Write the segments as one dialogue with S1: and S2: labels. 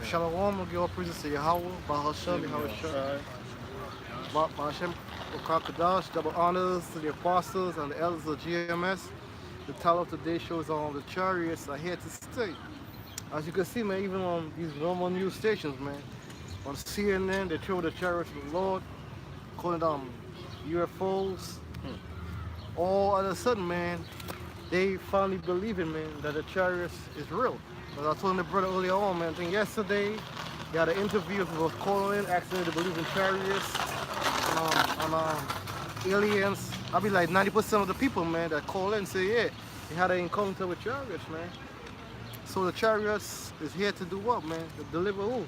S1: Shalom, we give all praises to Yahweh, Bahashem, Yahweh Bahashem, Okakadash, double honors to the apostles and the elders of GMS. The title of today's show is on the Chariots are here to stay. As you can see, man, even on these normal news stations, man, on CNN, they show the Chariots of the Lord, calling them UFOs. All of a sudden, man, they finally believing, man, that the Chariots is real. As I told the brother earlier on, man, I think yesterday, he had an interview with was calling in, asking to believe in Chariots and aliens. I'll be like 90% of the people, man, that call in say, yeah, they had an encounter with Chariots, man. So the Chariots is here to do what, man? To deliver who?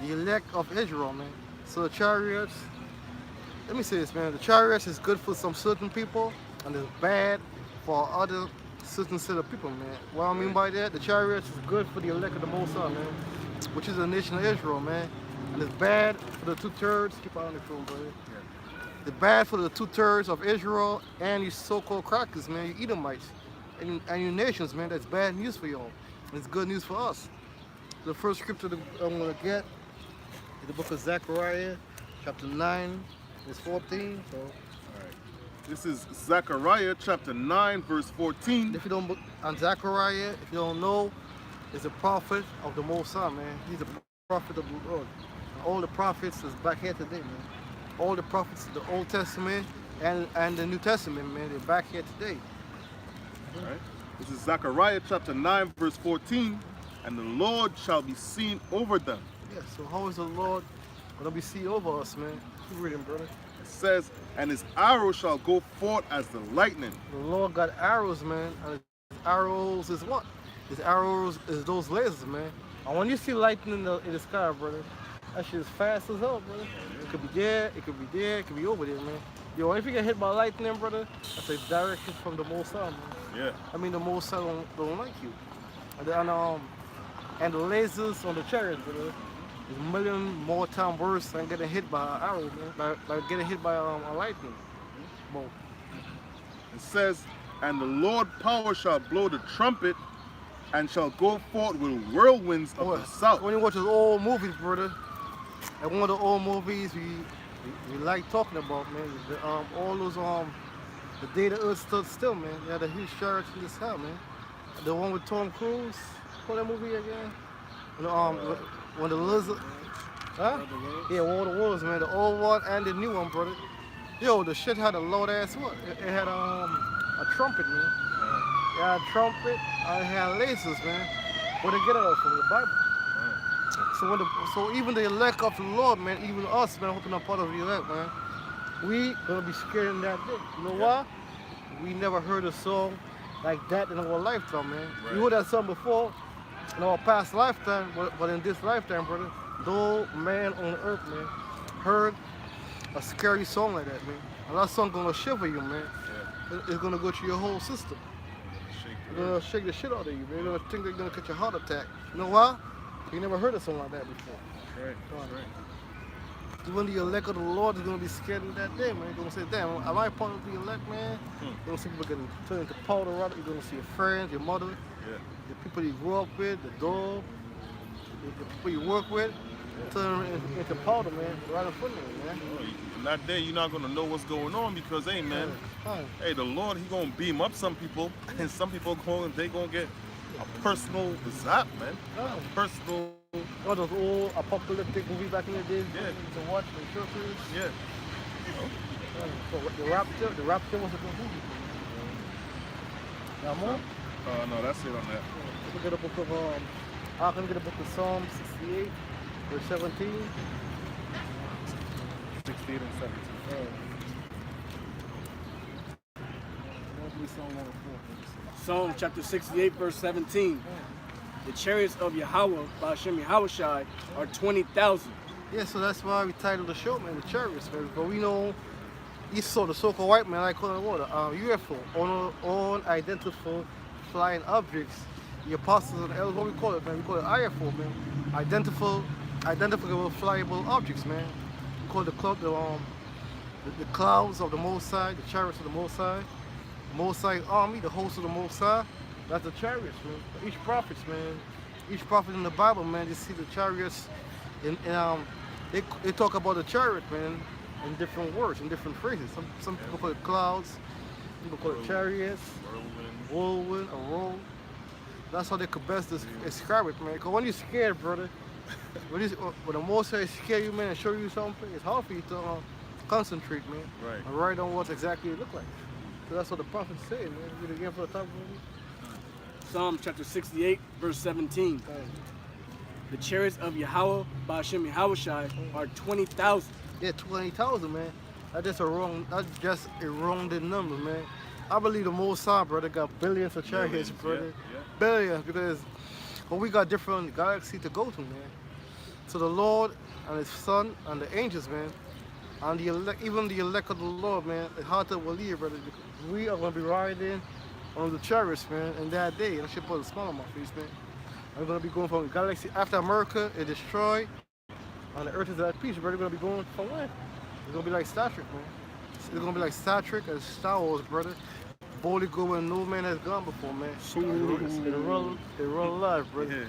S1: The elect of Israel, man. So the Chariots, let me say this, man, the Chariots is good for some certain people and it's bad for other certain set of people, man. What I mean by that, the Chariots is good for the elect of the Most High, man, which is the nation of Israel, man. And it's bad for the 2/3, keep on the phone, brother. It's bad for the 2/3 of Israel and you so-called crackers, man, you Edomites, and your nations, man. That's bad news for y'all. It's good news for us. The first scripture that I'm going to get is the book of Zechariah, chapter 9, verse 14. So,
S2: this is Zechariah chapter 9, verse 14.
S1: if you don't, and Zechariah, if you don't know, is a prophet of the Most High, man. He's a prophet of the Lord. All the prophets is back here today, man. All the prophets of the Old Testament and the New Testament, man, they're back here today.
S2: All right. This is Zechariah chapter 9, verse 14. And the Lord shall be seen over them.
S1: Yeah, so how is the Lord going to be seen over us, man? Keep reading, brother.
S2: It says, and his arrow shall go forth as the lightning.
S1: The Lord got arrows, man. And his arrows is what? His arrows is those lasers, man. And when you see lightning in the sky, brother, that shit is fast as hell, brother. It could be there, it could be there, it could be over there, man. Yo, if you get hit by lightning, brother, that's a direct hit from the Most High, man.
S2: Yeah.
S1: I mean, the Most High don't like you. And the lasers on the Chariots, brother, is a million more times worse than getting hit by an arrow, man. By getting hit by a lightning. Boom.
S2: It says, and the Lord power shall blow the trumpet and shall go forth with whirlwinds of the south.
S1: When you watch those old movies, brother, and one of the old movies we like talking about, man, all those the day the earth stood still, man. They had a huge church in this hell, man. The one with Tom Cruise. What that movie again? When the lizard, huh? Yeah, War of the Worlds, man. The old one and the new one, brother. Yo, the shit had a loud ass what? It had a trumpet, man. It had a trumpet and it had lasers, man. Where they get it from the Bible. So even the elect of the Lord, man, even us, man, hoping I'm part of the elect, man, we gonna be scared in that day. You know why? We never heard a song like that in our lifetime, man.
S2: Right.
S1: You heard that song before in our past lifetime, but in this lifetime, brother, no man on earth, man, heard a scary song like that, man. And that song gonna shiver you, man.
S2: Yeah.
S1: It's gonna go through your whole system. It's gonna shake the shit out of you, man. You're gonna think they're gonna catch a heart attack. You know why? You never heard a song like that before.
S2: That's right. That's right.
S1: Even the elect of the Lord is gonna be scared in that day, man. You're gonna say, damn, am I part of the elect, man? You're gonna see people getting turned into powder, right? You're gonna see your friends, your mother, the people you grew up with, the dog, the people you work with, turn into powder, man, right in front of you, man.
S2: In that day, you're not going to know what's going on because, hey, man, hey, the Lord, he going to beam up some people, and some people they going to get a personal zap, man. A personal...
S1: All those old apocalyptic movies back in the day,
S2: Yeah.
S1: to watch the churches.
S2: Yeah.
S1: So the rapture was a good movie. Now more?
S2: No, that's it on that.
S1: Look at the book of I can get a book of Psalm 68, verse 17.
S2: 16 and 17.
S3: Psalm chapter 68, verse 17. The chariots of Yahweh, Bahashem Yahushai, are 20,000.
S1: Yeah, so that's why we titled the show, man, the Chariots, man. But we know you saw the so-called white man, like calling water, UFO, unidentified flying objects. The apostles and elders, what we call it, man? We call it IFO, man. Identifiable flyable objects, man. We call the clouds of the Most High, the chariots of the Most High army, the host of the Most High. That's the chariots, man. Each prophet, man, each prophet in the Bible, man, you see the chariots, they talk about the chariot, man, in different words, in different phrases. Some people call it clouds, some people call it chariots, whirlwind, a roll. That's how they could best describe it, man. Because when you're scared, brother, when the Most High scare you, man, and show you something, it's hard for you to concentrate, man.
S2: Right.
S1: And write on what exactly it look like. So that's what the prophet said, man. Read it again for the top of
S3: Psalm chapter 68, verse 17. The chariots of Yahweh, Ba'ashem Yahushai, are 20,000.
S1: Yeah, 20,000, man. That's just a wrong number, man. I believe the Most High, brother, got billions of chariots, brother.
S2: Yeah.
S1: Billions, because we got different galaxies to go to, man. So the Lord and His Son and the angels, man, and the elect, even the elect of the Lord, man, it's hard to believe, brother, because we are going to be riding on the chariots, man, in that day. And I should put a smile on my face, man. I'm going to be going from galaxy after America is destroyed and the earth is at peace, brother. We're going to be going from where? It's going to be like Star Trek, man. It's going to be like Star Trek and Star Wars, brother. Boldly go where no man has gone before, man. They real life, brother.
S2: Yeah.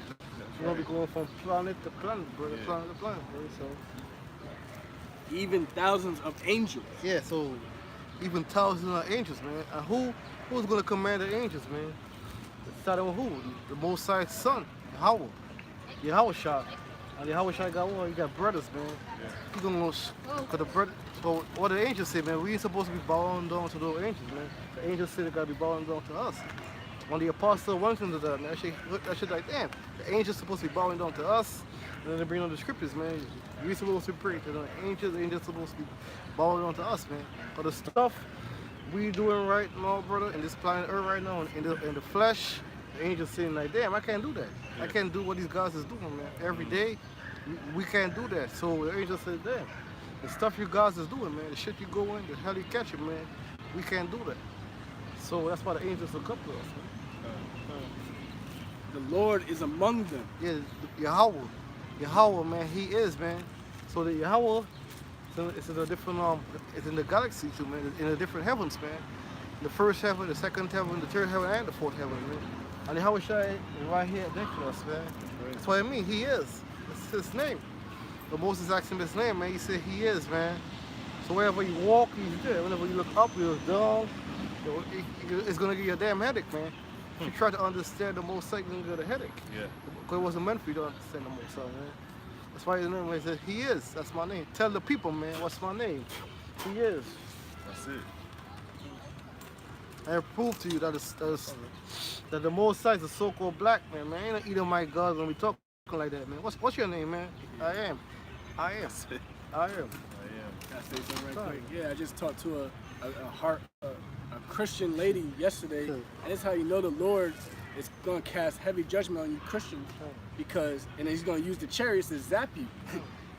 S1: We're going to be going from planet to planet, brother.
S2: Yeah.
S1: Planet to planet, brother. So,
S3: Even thousands of angels.
S1: yeah, so even thousands of angels, man. And who's going to command the angels, man? It started with who? The Most High's Son, Yahweh. Yahushua. And Yahushua got what? He got brothers, man. He's going to cause the brother. So what the angels say, man, we ain't supposed to be bowing down to those angels, man. The angels say they got to be bowing down to us. When the apostle went into that, man, that shit like, damn, the angels supposed to be bowing down to us. And then they bring on the scriptures, man. We supposed to be praying to the angels supposed to be bowing down to us, man. But the stuff we doing right now, brother, in this planet Earth right now, in the flesh, the angels saying like, damn, I can't do that. I can't do what these guys is doing, man. Every day, we can't do that. So the angels said, damn, the stuff you guys is doing, man, the shit you go in, the hell you catch it, man, we can't do that. So that's why the angels look up to us, man.
S3: The Lord is among them.
S1: Yeah, Yahweh, man, He is, man. So the Yahweh, it's in a different, it's in the galaxy too, man. It's in the different heavens, man. The first heaven, the second heaven, the third heaven, and the fourth heaven, man. And the Yahushua is right here next to us, man. That's what I mean. He is. That's His name. But Moses asked Him His name, man. He said He is, man. So wherever you walk, He's there. Whenever you look up, you look down. It's gonna give you a damn headache, man. If you try to understand the Most High, you're gonna get a headache.
S2: Yeah.
S1: Because it wasn't meant for you to understand the Most High, man. That's why His name is He is. That's my name. Tell the people, man, what's my name? He is.
S2: That's it.
S1: I have proved to you that that the Most High is a so-called black man, man. Ain't no Edomite God when we talking like that, man. What's your name, man? I am. I am.
S2: That's it.
S1: I am.
S2: I am.
S3: Can I say something right quick? Yeah, I just talked to a Christian lady yesterday, and it's how you know the Lord is going to cast heavy judgment on you Christians, because, and He's going to use the chariots to zap you.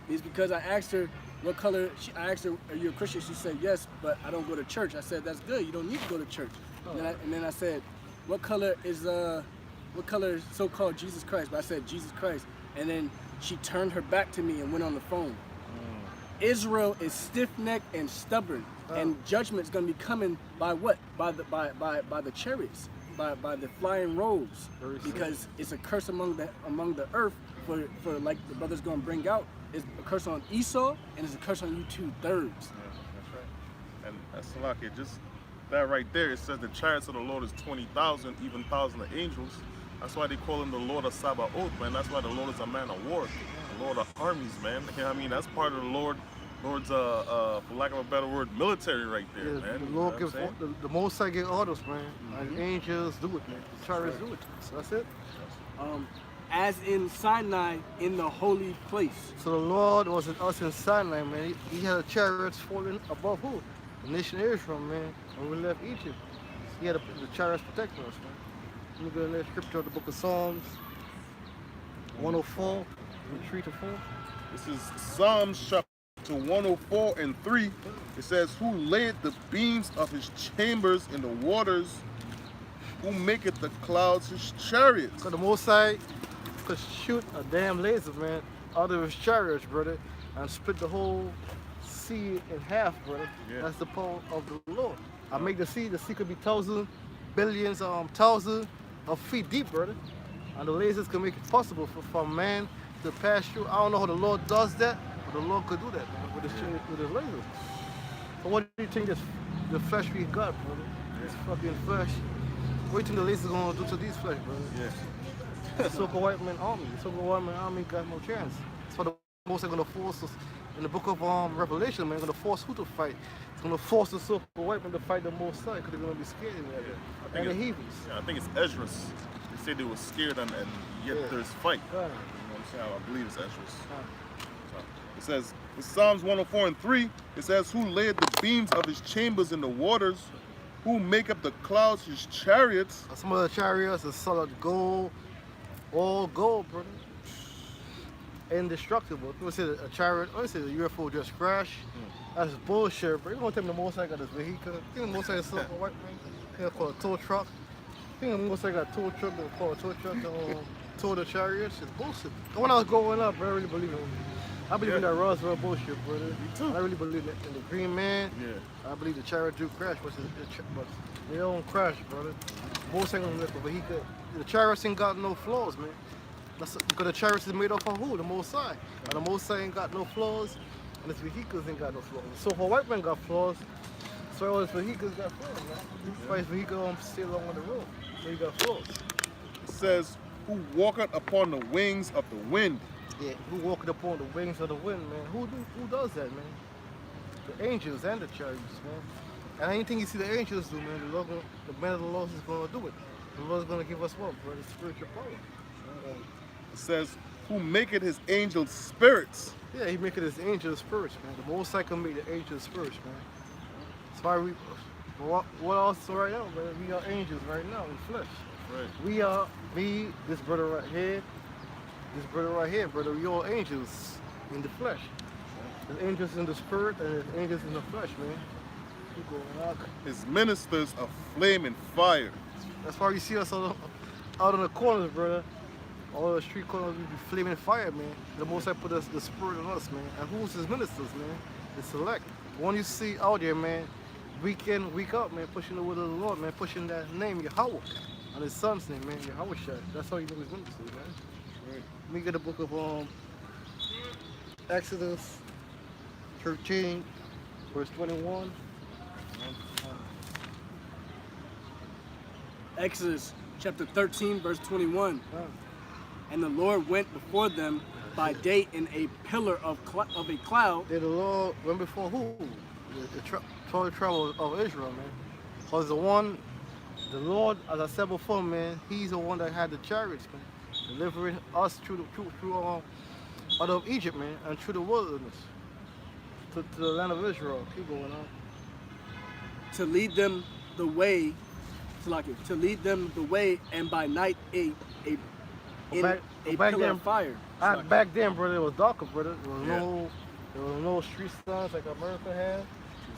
S3: It's because I asked her what color, I asked her, are you a Christian? She said, yes, but I don't go to church. I said, that's good. You don't need to go to church. And then I said, what color is so-called Jesus Christ? But I said, Jesus Christ. And then she turned her back to me and went on the phone. Israel is stiff-necked and stubborn, and judgment's going to be coming by what? By the chariots, by the flying rolls, because it's a curse among the earth for like the brother's going to bring out. It's a curse on Esau, and it's a curse on you 2/3.
S2: Yeah, that's right. And that's like it. Just that right there. It says the chariots of the Lord is 20,000, even thousand of angels. That's why they call Him the Lord of Sabaoth, man. That's why the Lord is a man of war, the Lord of armies, man. You know what I mean? That's part of the Lord's, for lack of a better word, military right there, man.
S1: The Lord gives the Most High give orders, man. And angels do it, man. The chariots do it. So that's it.
S3: As in Sinai, in the holy place.
S1: So the Lord was in us in Sinai, man. He had the chariots falling above who? The nation of Israel, man. When we left Egypt, He had the chariots protecting us, man. Let me go to the scripture of the book of Psalms 104, 3 to 4.
S2: This is Psalms chapter 104 and 3. It says, who laid the beams of His chambers in the waters, who maketh the clouds His chariots.
S1: So the Most High could shoot a damn laser, man, out of His chariots, brother, and split the whole sea in half, brother.
S2: Yeah.
S1: That's the power of the Lord. I make the sea could be thousands, billions, thousands of feet deep, brother. And the lasers can make it possible for man to pass through. I don't know how the Lord does that, but the Lord could do that, man, with his lasers. So what do you think the flesh we got, brother? This fucking flesh. What do you think the lasers gonna do to these flesh, brother?
S2: Yeah.
S1: The so-called white man army. The so-called white man army got no chance. That's why the most are gonna force us in the book of Revelation, man. Gonna force who to fight? It's gonna force the so-called white man to fight the Most High because they're gonna be scared in there. And the Hebrews.
S2: Yeah, I think it's Esdras. They said they were scared and yet there's fight.
S1: Yeah.
S2: You know what I'm saying? I believe it's Esdras. It says, in Psalms 104:3, it says, who laid the beams of his chambers in the waters, who make up the clouds his chariots.
S1: Some of the chariots are solid gold, all gold, brother. Indestructible. People say a chariot, I say the UFO just crashed. That's bullshit, bro. You don't tell me the Most High got this vehicle. I think the Most High is something white man. I think it's called a tow truck. I think the Most High got a tow truck, they call a tow truck to tow the chariots. It's bullshit. When I was growing up, bro, I really believe in it. I believe in that Roswell bullshit, brother.
S2: Me too.
S1: I really believe in the Green Man.
S2: Yeah.
S1: I believe the chariot do crash, but they don't crash, brother. Most ain't gonna live, but the chariots ain't got no flaws, man. That's because the chariots is made up of who? The Most High. And the Most High ain't got no flaws, and his vehicles ain't got no flaws. So for white man got flaws, so all his vehicles got flaws, man. That's why his vehicle don't stay long on the road. So he got flaws.
S2: It says, who walketh upon the wings of the wind.
S1: Yeah, who walking upon the wings of the wind, man? Who does that, man? The angels and the chariots, man. And anything you see the angels do, man, the man of the Lord is gonna do it. The Lord's gonna give us what, brother? Spiritual power.
S2: It says, who maketh his angels spirits.
S1: Yeah, he making his angels spirits, man. The Most High can make the angels spirits, man. That's why what else right now, man? We are angels right now in flesh.
S2: Right.
S1: We are, me, this brother right here, brother, we all angels in the flesh. There's angels in the spirit and there's angels in the flesh, man. Keep going out.
S2: His ministers of flame and fire.
S1: That's why you see us out in the corners, brother. All the street corners, we be flaming fire, man. The Most High put us the spirit in us, man. And who's his ministers, man? The select. One you see out there, man, week in, week out, man, pushing the word of the Lord, man, pushing that name, Yahweh, and his son's name, man, Yahweh Shai. That's how you know his ministers, man.
S2: Right.
S1: Let me get the book of Exodus 13, verse 21.
S3: Exodus chapter 13, verse 21. And the Lord went before them by day in a pillar of a cloud.
S1: Did the Lord went before who? The 12 tribes of Israel, man. Because the Lord, as I said before, man, he's the one that had the chariots, man. Delivering us through out of Egypt, man, and through the wilderness to the land of Israel. Keep going on.
S3: To lead them the way, to lead them the way, and by night a
S1: back
S3: pillar
S1: then,
S3: of fire.
S1: Back then, brother, it was darker, brother. There was no street signs like America had.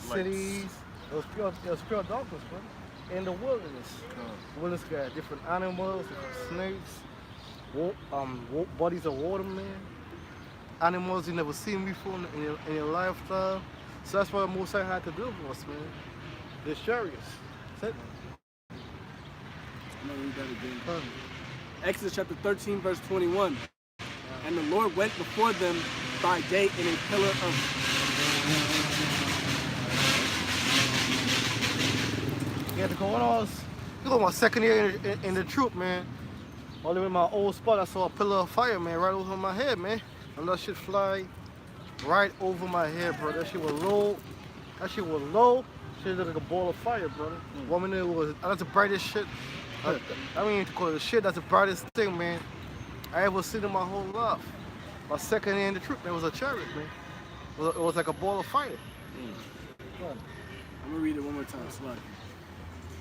S1: Cities, it was pure darkness, brother. In the wilderness, wilderness got different animals, different snakes, bodies of water, man. Animals you never seen before in your lifetime. So that's what Moses had to do for us, man. The chariots. That's it.
S3: I'm gonna read that again. Exodus chapter 13, verse 21. And the Lord went before them by day in a pillar of...
S1: Yeah, to go on. You know, my second year in the troop, man. All the way in my old spot, I saw a pillar of fire, man, right over my head, man. And that shit fly right over my head, bro. That shit was low. Shit looked like a ball of fire, brother. 1 minute it was, that's the brightest shit. I mean to call it shit, that's the brightest thing, man, I ever seen in my whole life. My second year in the troop, man, was a chariot, man. It was like a ball of fire.
S3: I'm gonna read it one more time, slide.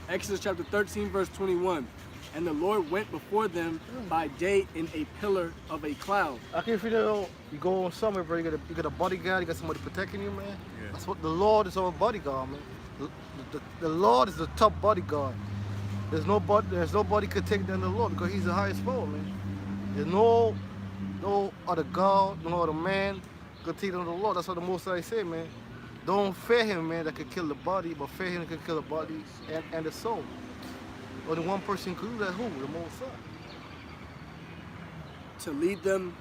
S3: Exodus chapter 13, verse 21. And the Lord went before them by day in a pillar of a cloud.
S1: I can feel you go on somewhere, bro. You got a bodyguard, you got somebody protecting you, man.
S2: Yeah.
S1: That's what the Lord is, our bodyguard, man. The Lord is the top bodyguard. There's nobody could take down the Lord because he's the highest power, man. There's no other God, no other man could take down the Lord. That's what the Most High say, man. Don't fear him, man, that could kill the body, but fear him that could kill the body and the soul. Only one person could do that, who? The Most High.
S3: to lead them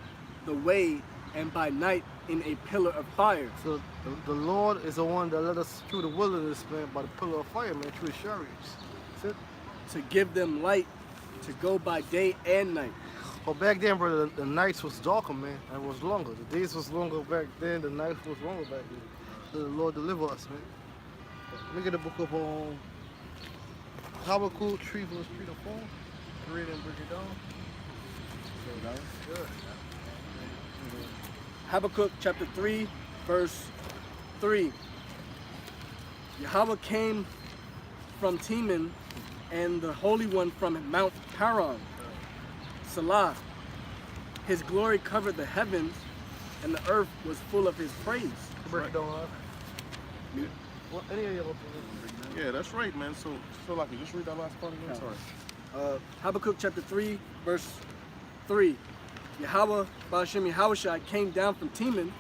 S3: the way, and by night in a pillar of fire.
S1: So the Lord is the one that led us through the wilderness, man, by the pillar of fire, man, through his chariots. That's it.
S3: To give them light to go by day and night.
S1: But back then, brother, the nights was darker, man, and it was longer. The days was longer back then, the nights was longer back then. So the Lord deliver us, man. Look at the book of Habakkuk 3, verse 3 to 4. Read and break it down. Good.
S3: Habakkuk chapter 3, verse 3. Yahweh came from Teman, and the Holy One from Mount Paran. Salah. His glory covered the heavens, and the earth was full of his praise.
S1: Break it down, huh?
S2: Yeah.
S1: What, any of y'all?
S2: Yeah, that's right, man. So like, you just read that last part again. Sorry.
S3: Habakkuk chapter 3, verse 3. Yahweh, Ba'ashem Yahushai, came down from Teman,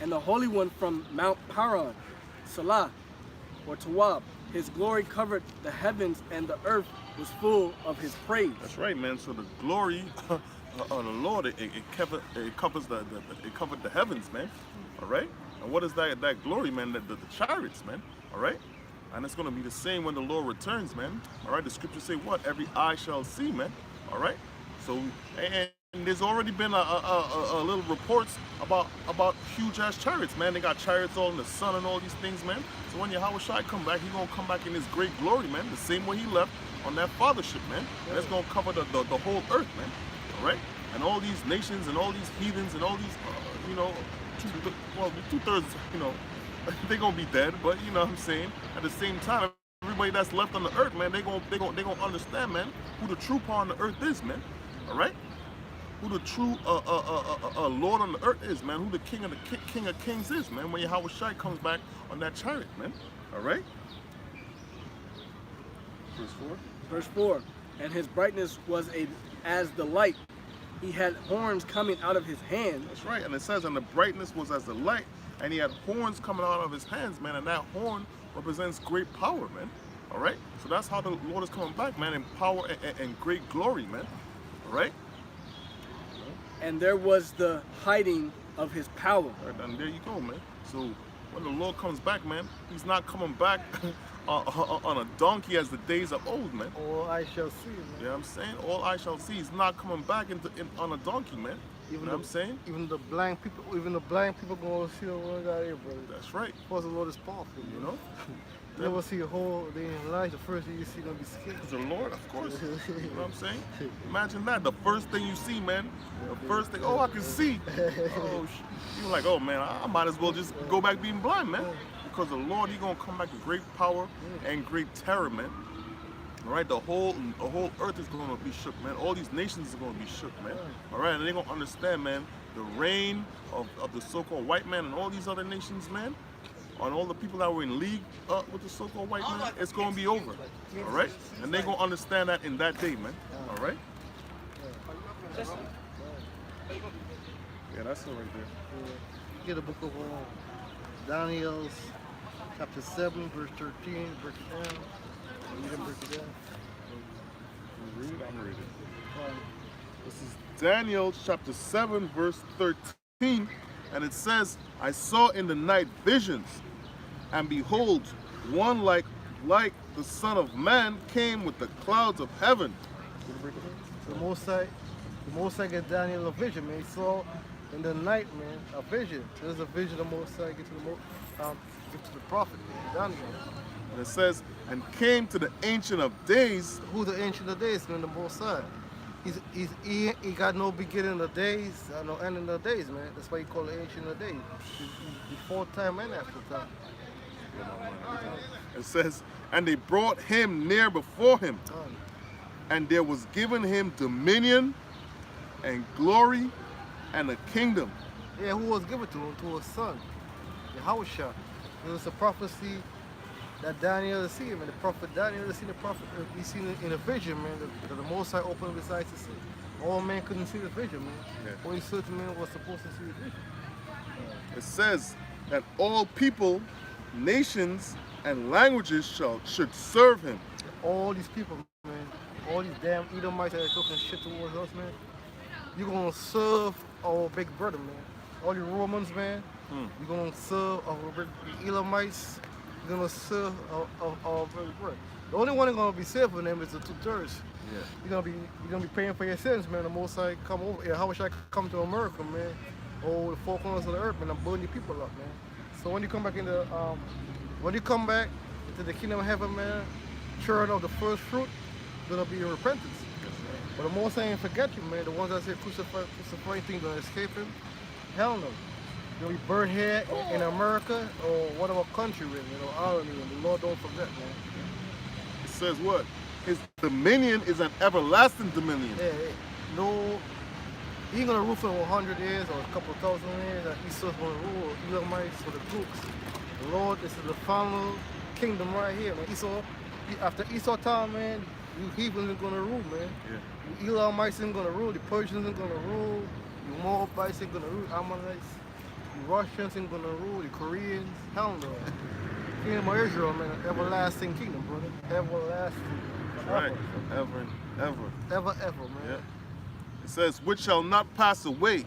S3: and the Holy One from Mount Paran. Salah, or Tawab. His glory covered the heavens, and the earth was full of his praise.
S2: That's right, man. So the glory of the Lord, it covers the heavens, man. All right. And what is that glory, man? The chariots, man. All right. And it's gonna be the same when the Lord returns, man. All right. The scriptures say what? Every eye shall see, man. All right. So and there's already been a little reports about huge ass chariots, man. They got chariots all in the sun and all these things, man. So when Yahweh Shai come back, he gonna come back in his great glory, man. The same way he left on that fathership, man. And it's gonna cover the whole earth, man. All right. And all these nations and all these heathens and all these, you know, two-thirds, you know, they gonna be dead. But you know what I'm saying. At the same time, everybody that's left on the earth, man, they gonna understand, man, who the true power on the earth is, man. All right. Who the true Lord on the earth is, man. Who the King of Kings is, man. When Yahweh Shai comes back on that chariot, man. All right. Verse 4.
S3: Verse 4. And his brightness was as the light. He had horns coming out of his hand.
S2: That's right. And it says, and the brightness was as the light, and he had horns coming out of his hands, man. And that horn represents great power, man. All right. So that's how the Lord is coming back, man, in power and great glory, man. All right.
S3: And there was the hiding of his power.
S2: Right, and there you go, man. So when the Lord comes back, man, he's not coming back on a donkey as the days of old, man.
S1: All I shall see, man.
S2: You know what I'm saying? All I shall see. He's not coming back on a donkey, man. You know what I'm saying?
S1: Even the blind people gonna see the Lord out here, brother.
S2: That's right.
S1: Because the Lord is powerful,
S2: You know?
S1: You never see a whole day in life. The first thing you see gonna be scared.
S2: It's the Lord, of course. You know what I'm saying? Imagine that. The first thing you see, man. The first thing, oh, I can see. Oh, you're like, oh man, I might as well just go back being blind, man. Because the Lord, He gonna come back with great power and great terror, man. All right, the whole earth is gonna be shook, man. All these nations are gonna be shook, man. All right, and they're gonna understand, man, the reign of the so-called white man and all these other nations, man. On all the people that were in league with the so-called white man, it's gonna be over. All right, and they're gonna understand that in that day, man. All right. Yeah, that's it right there.
S1: Get the book of Daniel, chapter 7, verse 13. Break it down. Read and break it down.
S2: Read it, I'm reading. This is Daniel chapter 7, verse 13, and it says, I saw in the night visions, and behold, one like the Son of Man came with the clouds of heaven.
S1: The Most High get Daniel a vision, man. He saw in the night, man, a vision. There's a vision the Most High get to the prophet, man, Daniel.
S2: And it says, and came to the Ancient of Days.
S1: Who the Ancient of Days, man? The Most High. He got no beginning of days, no ending of days, man. That's why he called it Ancient of Days. He's before time and after time.
S2: It says, and they brought him near before him, and there was given him dominion and glory and a kingdom.
S1: Yeah, who was given to him? To his son, Yahushua. It was a prophecy that Daniel is seeing, man. The prophet Daniel is seeing the prophet. He seen it in a vision, man. That the Most High opened his eyes to see. All men couldn't see the vision, man. Yeah. Only certain men were supposed to see the vision.
S2: It says that all people, nations, and languages should serve him.
S1: All these people, man. All these damn Edomites that are talking shit towards us, man. you're gonna serve our big brother, man. All you Romans, man, you're gonna serve our the Elamites. You're gonna serve our big brother. The only one that's gonna be saved for them is the 2/3.
S2: Yeah.
S1: You're gonna be paying for your sins, man. The most I come over here. How wish I come to America, man? Oh, the four corners of the earth, man. I'm burning your people up, man. So when you come back into the kingdom of heaven, man, churn of the first fruit, gonna be your repentance. But the most I ain't forget you, man. The ones that say crucify things gonna escape him. Hell no. You'll be burned here in America or whatever country we're in, Ireland, and the Lord don't forget, man.
S2: It says what? His dominion is an everlasting dominion.
S1: Yeah, no, he ain't gonna rule for 100 years or a couple thousand years. Esau's gonna rule, Elamites for the Greeks. The Lord, this is the final kingdom right here, man. After Esau time, man, you heathens ain't gonna rule, man.
S2: Yeah.
S1: You Elamites ain't gonna rule, the Persians ain't gonna rule, you Moabites ain't gonna rule, Ammonites, the Russians ain't gonna rule, the Koreans, hell no. Kingdom of Israel, man, everlasting kingdom, brother. Everlasting.
S2: Right. Forever and ever.
S1: Ever, man.
S2: Yeah. It says, which shall not pass away,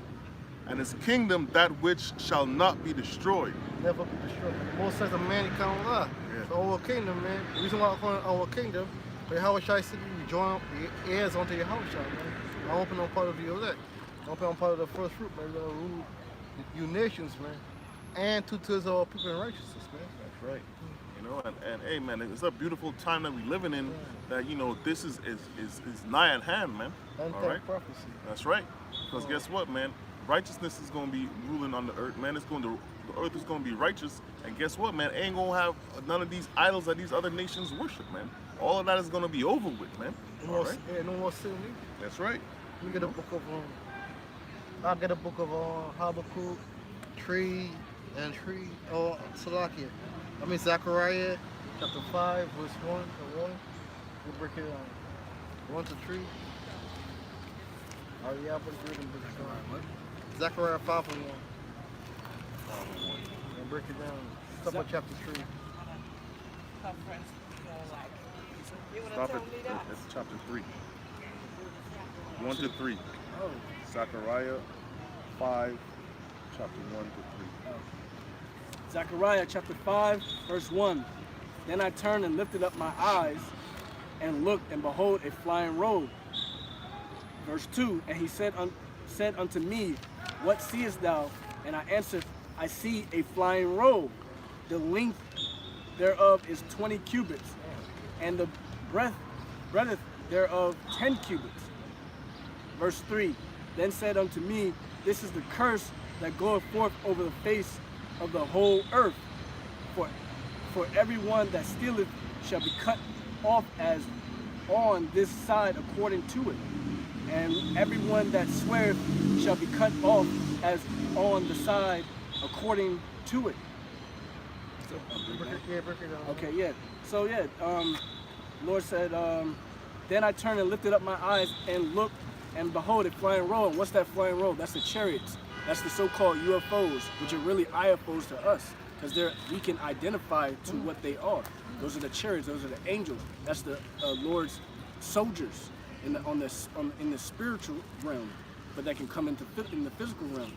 S2: and his kingdom that which shall not be destroyed.
S1: Never be destroyed. Most sense of man, he can't lie.
S2: Yeah.
S1: It's our kingdom, man. The reason why I call it our kingdom, but how shall I say you join the heirs onto your house, man. I open on part of your elect. I open on part of the first fruit, man. We're gonna rule you nations, man. And 2/3 of our people in righteousness, man.
S2: That's right. And hey, man, it's a beautiful time that we're living in. That this is nigh at hand, man.
S1: All right. Prophecy.
S2: That's right. Because guess what, man? Righteousness is going to be ruling on the earth, man. The earth is going to be righteous, and guess what, man? Ain't going to have none of these idols that these other nations worship, man. All of that is going to be over with, man.
S1: No more sin.
S2: That's right.
S1: We get a book of I'll get a book of Habakkuk, Zechariah chapter 5, verse 1 to 1. We'll break it down. 1 to 3. Zechariah 5 and 1. We'll break it down. Stop at chapter 3.
S2: Stop it. It's chapter 3. 1 to 3.
S3: Oh.
S2: Zechariah 5, chapter 1 to 3.
S3: Zechariah chapter 5, verse 1. Then I turned and lifted up my eyes and looked, and behold, a flying robe. Verse 2. And he said unto me, what seest thou? And I answered, I see a flying robe. The length thereof is 20 cubits, and the breadth thereof 10 cubits. Verse 3. Then said unto me, this is the curse that goeth forth over the face of the whole earth. For everyone that stealeth shall be cut off as on this side according to it. And everyone that sweareth shall be cut off as on the side according to it. Okay, yeah. So yeah, Lord said, then I turned and lifted up my eyes and looked, and behold, a flying robe. What's that flying robe? That's the chariots. That's the so-called UFOs, which are really IFOs to us, because we can identify to what they are. Those are the chariots. Those are the angels. That's the Lord's soldiers in the spiritual realm, but that can come in the physical realm.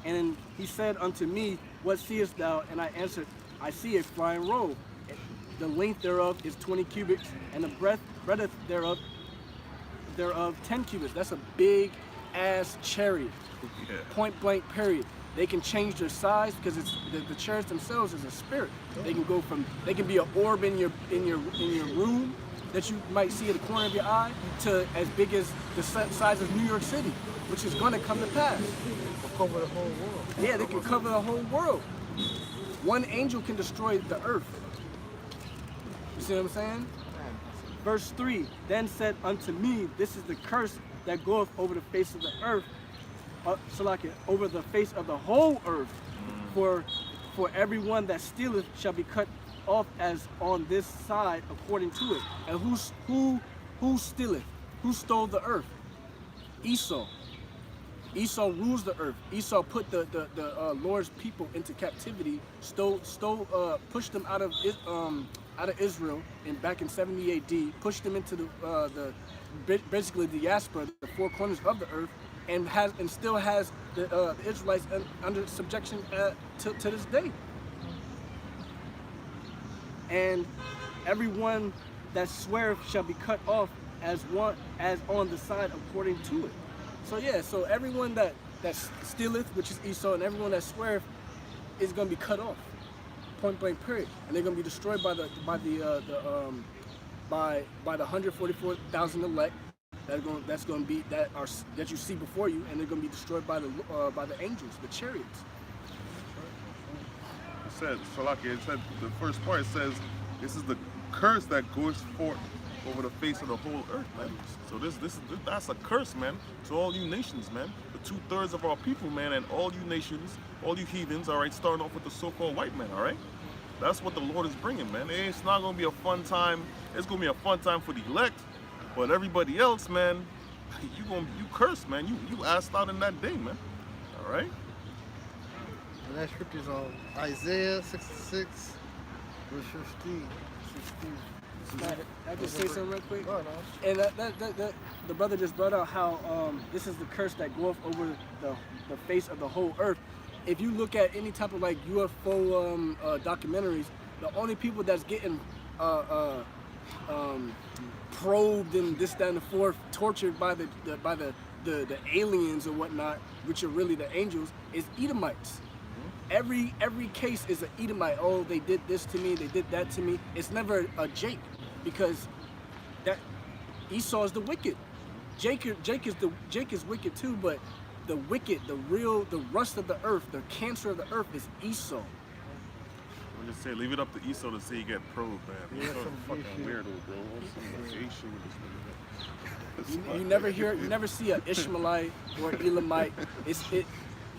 S3: And he said unto me, what seest thou? And I answered, I see a flying robe. The length thereof is 20 cubits, and the breadth thereof 10 cubits. That's a big ass chariot.
S2: Yeah.
S3: Point blank period. They can change their size because it's the chariots themselves is a spirit. They can be an orb in your room that you might see at the corner of your eye to as big as the size of New York City, which is going to come to pass.
S1: They'll cover the whole world.
S3: Yeah, they can cover the whole world. One angel can destroy the earth. You see what I'm saying? Verse 3, then said unto me, this is the curse that goeth over the face of the earth, over the face of the whole earth. For everyone that stealeth shall be cut off as on this side according to it. And who stealeth? Who stole the earth? Esau. Esau rules the earth. Esau put the Lord's people into captivity, pushed them out of out of Israel and back in 70 AD, pushed them into basically the diaspora, the four corners of the earth, and still has the Israelites under subjection to this day. And everyone that sweareth shall be cut off as on the side according to it. So yeah, so everyone that stealeth, which is Esau, and everyone that sweareth is going to be cut off, point blank period, and they're going to be destroyed by the 144,000 elect that you see before you, and they're going to be destroyed by the angels, the chariots.
S2: It said, Salaki, it said the first part. It says, "This is the curse that goes forth over the face of the whole earth, man." So that's a curse, man, to all you nations, man. The 2/3 of our people, man, and all you nations, all you heathens, all right, starting off with the so-called white man, all right? That's what the Lord is bringing, man. It's not going to be a fun time. It's going to be a fun time for the elect, but everybody else, man, you curse, man. You asked out in that day, man. All right?
S1: And that scripture is on Isaiah 66, verse 15.
S3: I just say something real quick.
S1: Oh, no.
S3: And the brother just brought out how this is the curse that goeth over the face of the whole earth. If you look at any type of like UFO documentaries, the only people that's getting probed and this, that, and the fourth, tortured by the aliens or whatnot, which are really the angels, is Edomites. Every case is an Edomite. Oh, they did this to me, they did that to me. It's never a Jake, because that Esau is the wicked. Jake is wicked too, but the wicked, the rust of the earth, the cancer of the earth is Esau.
S2: I just say, leave it up to Esau to say you get probed, man. He's so fucking weirdo, bro. Some gay shit with this nigga.
S3: You never see an Ishmaelite or Elamite.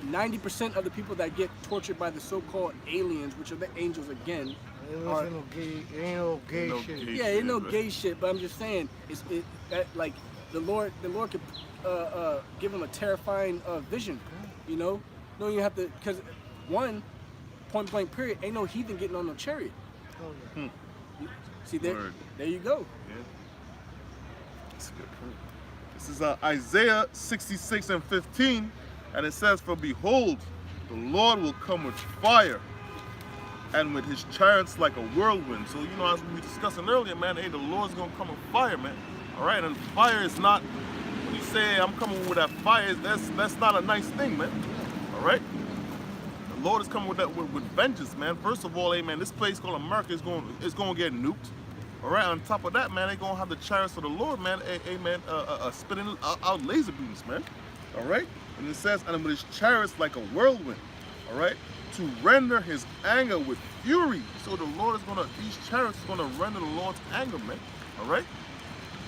S3: 90% of the people that get tortured by the so-called aliens, which are the angels again,
S1: ain't no gay shit.
S3: Yeah, ain't no gay shit. But I'm just saying, like the Lord could give them a terrifying vision. You know, no, you have to, because one, point blank period, ain't no heathen getting on no chariot.
S1: Oh, yeah.
S3: See there you go.
S2: Yeah. That's a good point. This is Isaiah 66 and 15. And it says, "For behold, the Lord will come with fire, and with his chariots like a whirlwind." So, you know, as we were discussing earlier, man, hey, the Lord's going to come with fire, man. All right? And fire is not, when you say, I'm coming with that fire, that's not a nice thing, man. All right? The Lord is coming with that with vengeance, man. First of all, hey, man, this place called America is going to get nuked. All right? On top of that, man, they're going to have the chariots of the Lord, man, spitting out laser beams, man. All right? And it says, "And with his chariots like a whirlwind," all right, "to render his anger with fury." So the Lord is these chariots are gonna render the Lord's anger, man. All right.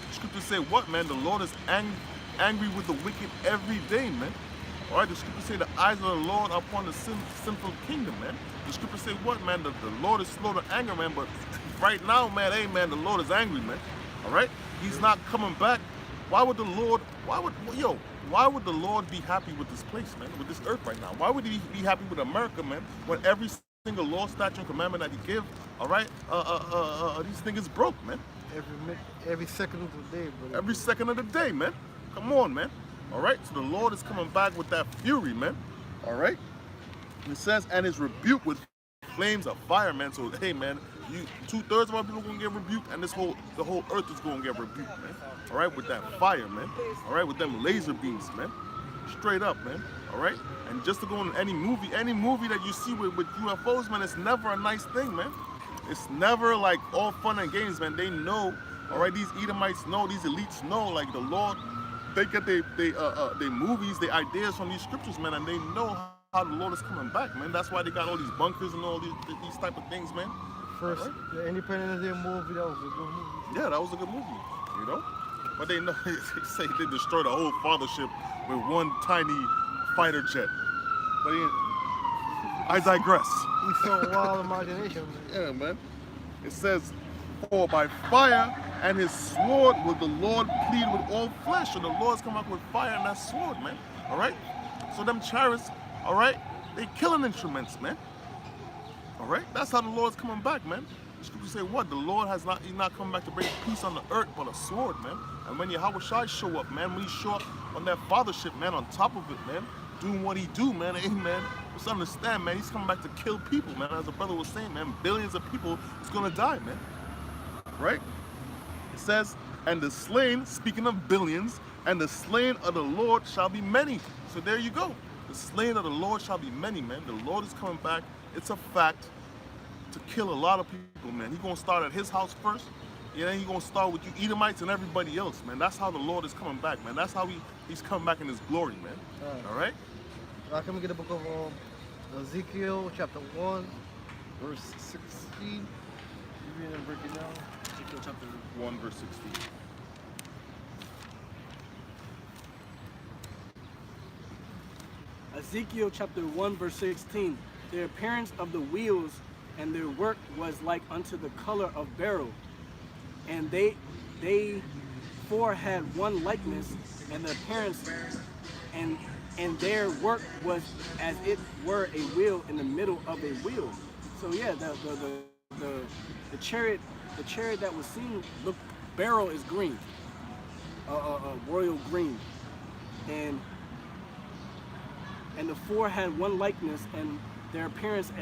S2: The scriptures say what, man? The Lord is angry with the wicked every day, man. All right. The scriptures say the eyes of the Lord are upon the sinful kingdom, man. The scriptures say what, man? The Lord is slow to anger, man. But right now, man, hey, man, the Lord is angry, man. All right. He's not coming back. Why would the Lord be happy with this place, man, with this earth right now? Why would he be happy with America, man, when every single law, statute, and commandment that he give, all right, these things is broke, man?
S1: Every second of the day, brother.
S2: Every second of the day, man. Come on, man. All right, so the Lord is coming back with that fury, man. All right. It says, "And his rebuke with flames of fire," man. So, hey, man, 2/3 of our people are gonna get rebuked, and the whole earth is gonna get rebuked, man. All right, with that fire, man. All right, with them laser beams, man. Straight up, man. All right, and just to go in any movie that you see with UFOs, man, it's never a nice thing, man. It's never like all fun and games, man. They know, all right. These Edomites know, these elites know, like the Lord. They get their movies, their ideas from these scriptures, man, and they know how the Lord is coming back, man. That's why they got all these bunkers and all these type of things, man.
S1: First, right? The Independence Day movie, that was a good movie.
S2: Yeah, that was a good movie, you know? But they know, they say they destroyed the whole fathership with one tiny fighter jet. But I digress.
S1: He's so wild imagination, man.
S2: Yeah, man. It says, "For by fire and his sword will the Lord plead with all flesh." So the Lord's come out with fire and that sword, man. All right? So them chariots, all right, they killing instruments, man. All right? That's how the Lord's coming back, man. The scriptures say what? The Lord he's not coming back to bring peace on the earth, but a sword, man. And when Yahweh Shai show up, man, when he show up on that fathership, man, on top of it, man, doing what he do, man, amen. Just understand, man, he's coming back to kill people, man. As the brother was saying, man, billions of people is gonna die, man. Right? It says, and the slain, speaking of billions, and the slain of the Lord shall be many. So there you go. The slain of the Lord shall be many, man. The Lord is coming back. It's a fact to kill a lot of people, man. He's gonna start at his house first. Yeah, then he's gonna start with you Edomites and everybody else, man. That's how the Lord is coming back, man. That's how he's coming back in his glory, man. All right?
S1: Now can we get the book of Ezekiel chapter 1, verse 16. You read and break it down.
S3: Ezekiel chapter
S2: 1 verse 16.
S3: Ezekiel chapter 1 verse 16. The appearance of the wheels and their work was like unto the color of beryl, and they four had one likeness, and the appearance and their work was as it were a wheel in the middle of a wheel. So yeah, the chariot that was seen, look, beryl is green, royal green, and the four had one likeness, and their appearance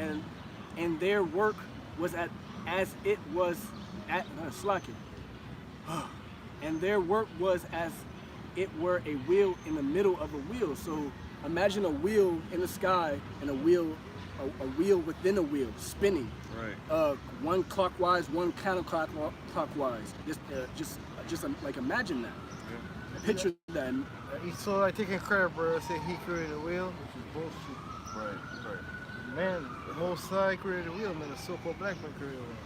S3: and their work was as it was at Slaki. And their work was as it were a wheel in the middle of a wheel. So imagine a wheel in the sky and a wheel within a wheel spinning.
S2: Right.
S3: One clockwise, one counterclockwise. Just like imagine that.
S2: Yeah.
S3: Picture that.
S1: So like taking credit, bro, say he created a wheel, which is bullshit.
S2: Right.
S1: Man, the Most High created a wheel, man. The so-called black man created a wheel.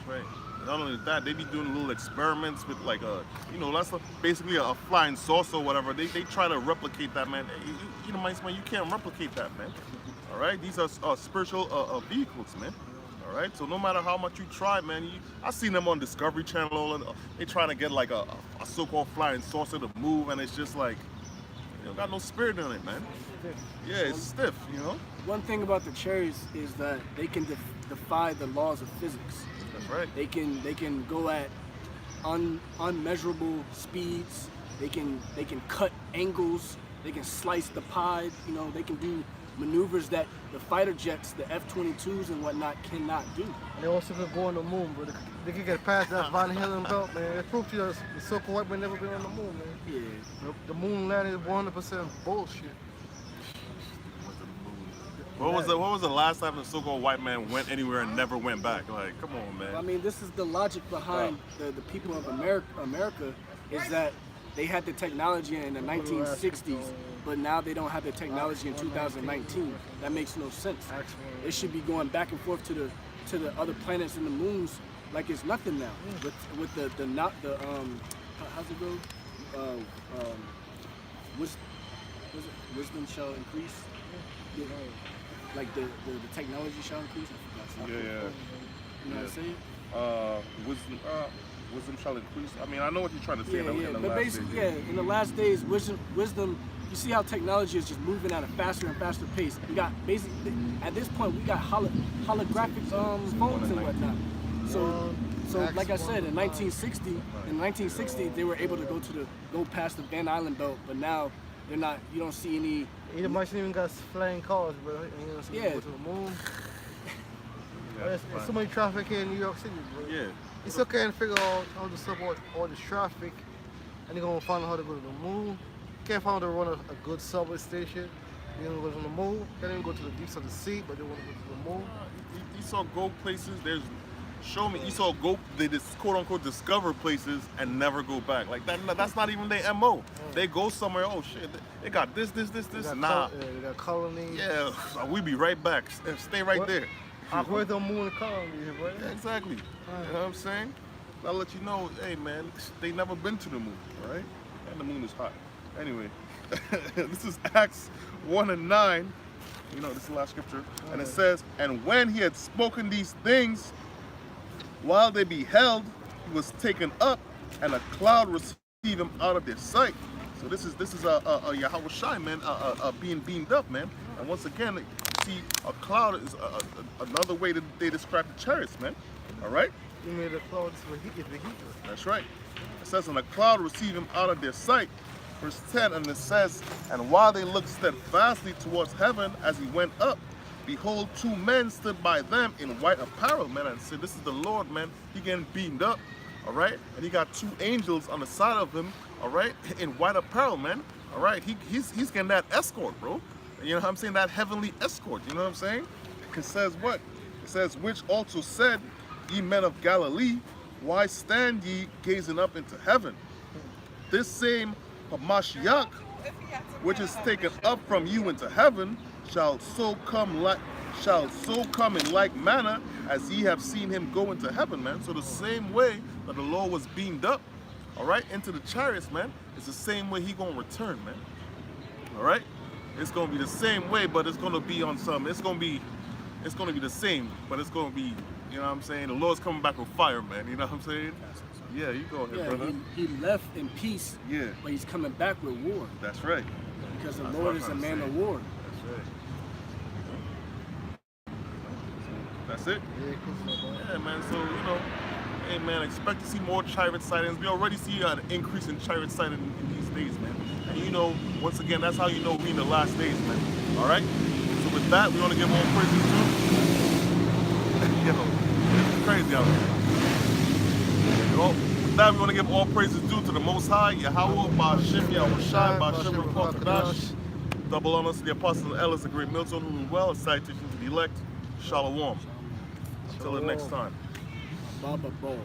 S2: Right. Not only that, they be doing little experiments with like that's basically a flying saucer or whatever. They try to replicate that, man. Edomites, man, you can't replicate that, man. All right. These are spiritual vehicles, man. All right. So no matter how much you try, man, I seen them on Discovery Channel, and they trying to get like a so-called flying saucer to move, and it's just like you got no spirit in it, man. Yeah, it's stiff, you know.
S3: One thing about the Chariots is that they can defy the laws of physics.
S2: That's right.
S3: They can go at unmeasurable speeds. They can cut angles. They can slice the pie. You know, they can do maneuvers that the fighter jets, the F-22s and whatnot, cannot do.
S1: They also could go on the moon, bro. They can get past that Von Halen belt, man. It proved to you that the so-called white man never been on the moon, man.
S3: Yeah.
S1: The moon landing is 100% bullshit.
S2: What was the last time the so-called white man went anywhere and never went back? Like, come on, man.
S3: I mean, this is the logic behind the people of America is that they had the technology in the 1960s, but now they don't have the technology in 2019. That makes no sense. It should be going back and forth to the other planets and the moons like it's nothing now. With the how's it go? Wisdom shall increase. Yeah. Like the technology shall increase. I forgot.
S2: Yeah.
S3: You know what I'm saying?
S2: Wisdom shall increase. I mean, I know what you're trying to say.
S3: Yeah.
S2: In the
S3: But
S2: last
S3: basically,
S2: days.
S3: in the last days, wisdom. You see how technology is just moving at a faster and faster pace. We got basically at this point we got holographic phones and whatnot. So like I said, in 1960, they were able to go past the Van Island belt, but now they're not. You don't see any.
S1: Edomites even got flying cars, bro. You know, so
S3: Yeah.
S1: go to the moon.
S2: Yeah,
S1: There's so much traffic here in New York City, bro.
S2: yeah.
S1: You still can't figure out how to support all this traffic, and you're gonna find out how to go to the moon. Can't find how to run a good subway station. You don't go to the moon. Can't even go to the deeps of the sea, but they want to go to the moon.
S2: Esau go places. Show me Esau go. They just quote unquote discover places and never go back. Like that. That's not even their MO. They go somewhere. Oh shit, they got this.
S1: They got
S2: Nah.
S1: they got colonies.
S2: Yeah, we be right back. Stay right there.
S1: Where the moon colonies, bro?
S2: Yeah, exactly. You know what I'm saying? I'll let you know, hey man, they never been to the moon, all right? And the moon is hot. Anyway, this is Acts 1:9. You know, this is the last scripture. And it says, and when he had spoken these things, while they beheld, he was taken up, and a cloud received him out of their sight. So this is a Yahweh Shai, man, being beamed up, man. And once again, see, a cloud is another way that they describe the chariots, man. All right?
S1: He made the clouds vehicle.
S2: That's right. It says, and the cloud received him out of their sight. Verse 10, and it says, and while they looked steadfastly towards heaven as he went up, behold, 2 men stood by them in white apparel, man, and said, this is the Lord, man. He getting beamed up, all right? And he got 2 angels on the side of him, all right, in white apparel, man. All right, he's getting that escort, bro. You know what I'm saying? That heavenly escort, you know what I'm saying? It says what? It says, which also said, ye men of Galilee, why stand ye gazing up into heaven? This same Hamashiach, which is taken up from you into heaven, shall so come in like manner as ye have seen him go into heaven, man. So the same way that the Lord was beamed up, all right, into the chariots, man, it's the same way he gonna return, man. All right, it's gonna be the same way, but it's gonna be on some. It's gonna be the same, but it's gonna be, you know what I'm saying? The Lord's coming back with fire, man. You know what I'm saying? Yeah, you go ahead, brother.
S3: He left in peace, but he's coming back with war.
S2: That's right.
S3: Because the Lord is a man of war.
S2: That's right. That's it. Yeah, man. So, you know, hey, man, expect to see more chariot sightings. We already see an increase in chariot sightings in these days, man. And you know, once again, that's how you know we in the last days, man. All right? So with that, we want to give all praises to, you know, it's crazy out there. With that, we want to give all praises due to the Most High, Yahweh, Ba'ashim, Yahushai, Ba'ashim, Rakadash. Double honors to the apostles and elders, the great Milton, who ruled well, a citation to the elect. Shalom. Until the next time.
S3: Baba Bo.